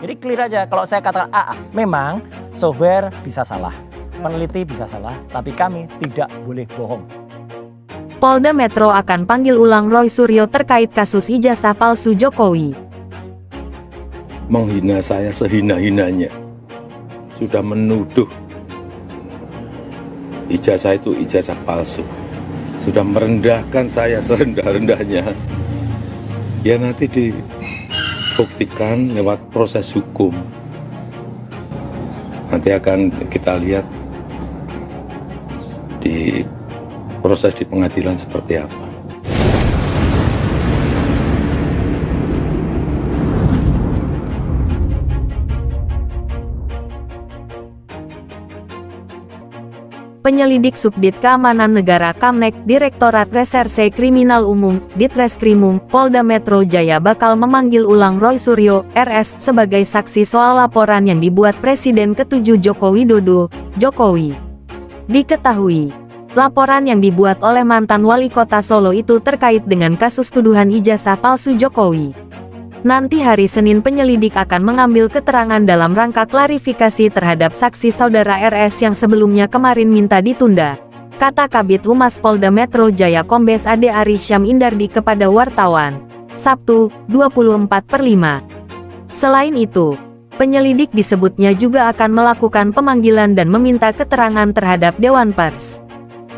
Jadi clear aja kalau saya katakan memang software bisa salah, peneliti bisa salah, tapi kami tidak boleh bohong. Polda Metro akan panggil ulang Roy Suryo terkait kasus ijazah palsu Jokowi. Menghina saya sehina-hinanya, sudah menuduh ijazah itu ijazah palsu, sudah merendahkan saya serendah-rendahnya. Ya nanti dibuktikan lewat proses hukum. Nanti akan kita lihat di proses di pengadilan seperti apa. Penyelidik Subdit Keamanan Negara Kamnek, Direktorat Reserse Kriminal Umum, Ditreskrimum, Polda Metro Jaya bakal memanggil ulang Roy Suryo, RS, sebagai saksi soal laporan yang dibuat Presiden ke-7 Joko Widodo, Jokowi. Diketahui, laporan yang dibuat oleh mantan wali kota Solo itu terkait dengan kasus tuduhan ijazah palsu Jokowi. Nanti hari Senin penyelidik akan mengambil keterangan dalam rangka klarifikasi terhadap saksi saudara RS yang sebelumnya kemarin minta ditunda, kata Kabid Humas Polda Metro Jaya Kombes Ade Arisyam Indardi kepada wartawan, Sabtu, 24/5. Selain itu, penyelidik disebutnya juga akan melakukan pemanggilan dan meminta keterangan terhadap Dewan Pers.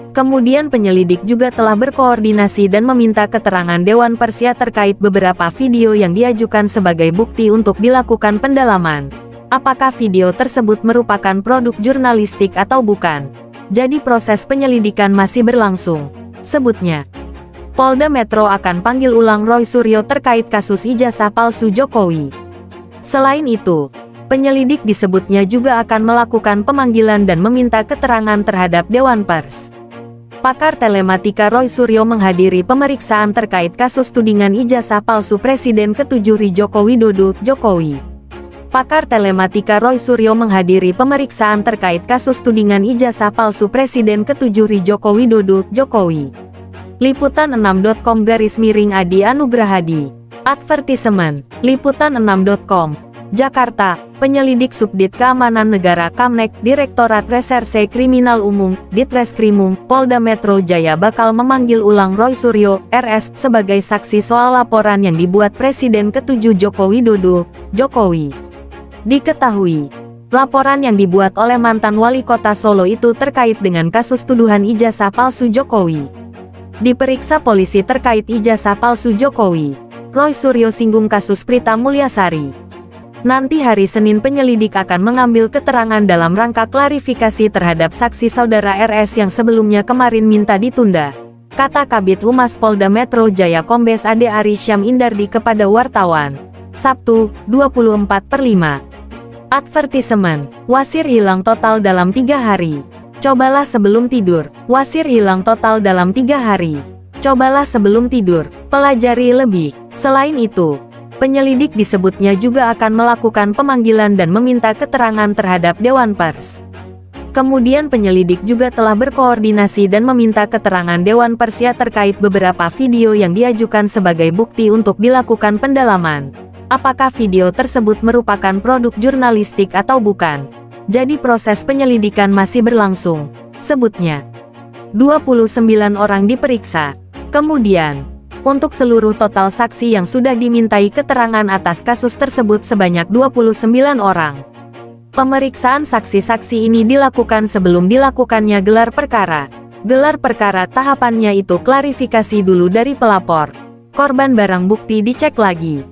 Kemudian penyelidik juga telah berkoordinasi dan meminta keterangan Dewan Pers terkait beberapa video yang diajukan sebagai bukti untuk dilakukan pendalaman. Apakah video tersebut merupakan produk jurnalistik atau bukan? Jadi proses penyelidikan masih berlangsung, sebutnya. Polda Metro akan panggil ulang Roy Suryo terkait kasus ijazah palsu Jokowi. Selain itu, penyelidik disebutnya juga akan melakukan pemanggilan dan meminta keterangan terhadap Dewan Pers. Pakar telematika Roy Suryo menghadiri pemeriksaan terkait kasus tudingan ijazah palsu Presiden ke-7 Joko Widodo, Jokowi. Pakar telematika Roy Suryo menghadiri pemeriksaan terkait kasus tudingan ijazah palsu Presiden ke-7 Joko Widodo, Jokowi. Liputan6.com/ Adi Anugrahadi. Advertisement, Liputan6.com. Jakarta, penyelidik Subdit Keamanan Negara Kamnek, Direktorat Reserse Kriminal Umum, Ditreskrimum, Polda Metro Jaya bakal memanggil ulang Roy Suryo, RS, sebagai saksi soal laporan yang dibuat Presiden ke-7 Joko Widodo, Jokowi. Diketahui, laporan yang dibuat oleh mantan wali kota Solo itu terkait dengan kasus tuduhan ijazah palsu Jokowi. Diperiksa polisi terkait ijazah palsu Jokowi, Roy Suryo singgung kasus Prita Mulyasari. Nanti hari Senin penyelidik akan mengambil keterangan dalam rangka klarifikasi terhadap saksi saudara RS yang sebelumnya kemarin minta ditunda, kata Kabid Humas Polda Metro Jaya Kombes Ade Arisyam Indardi kepada wartawan, Sabtu, 24/5. Advertisement, Wasir hilang total dalam 3 hari. Cobalah sebelum tidur. Wasir hilang total dalam 3 hari. Cobalah sebelum tidur, pelajari lebih. Selain itu, penyelidik disebutnya juga akan melakukan pemanggilan dan meminta keterangan terhadap Dewan Pers. Kemudian penyelidik juga telah berkoordinasi dan meminta keterangan Dewan Pers terkait beberapa video yang diajukan sebagai bukti untuk dilakukan pendalaman. Apakah video tersebut merupakan produk jurnalistik atau bukan? Jadi proses penyelidikan masih berlangsung, sebutnya. 29 orang diperiksa. Kemudian, untuk seluruh total saksi yang sudah dimintai keterangan atas kasus tersebut sebanyak 29 orang. Pemeriksaan saksi-saksi ini dilakukan sebelum dilakukannya gelar perkara. Gelar perkara tahapannya itu klarifikasi dulu dari pelapor. Korban barang bukti dicek lagi.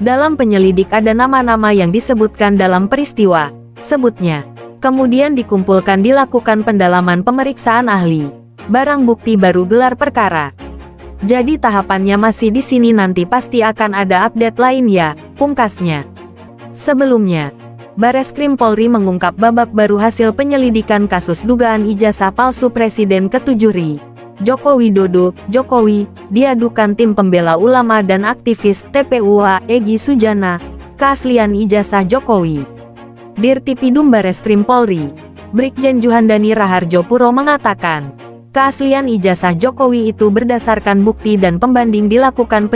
Dalam penyelidik ada nama-nama yang disebutkan dalam peristiwa, sebutnya. Kemudian dikumpulkan dilakukan pendalaman pemeriksaan ahli. Barang bukti baru gelar perkara. Jadi tahapannya masih di sini, nanti pasti akan ada update lain ya, pungkasnya. Sebelumnya, Bareskrim Polri mengungkap babak baru hasil penyelidikan kasus dugaan ijazah palsu Presiden ke-7 Joko Widodo, Jokowi, diadukan tim pembela ulama dan aktivis TPUA Egy Sujana, keaslian ijazah Jokowi. Dirtipidum Bareskrim Polri, Brigjen Juhandani Raharjo Puro mengatakan, keaslian ijazah Jokowi itu berdasarkan bukti dan pembanding dilakukan penyidikan.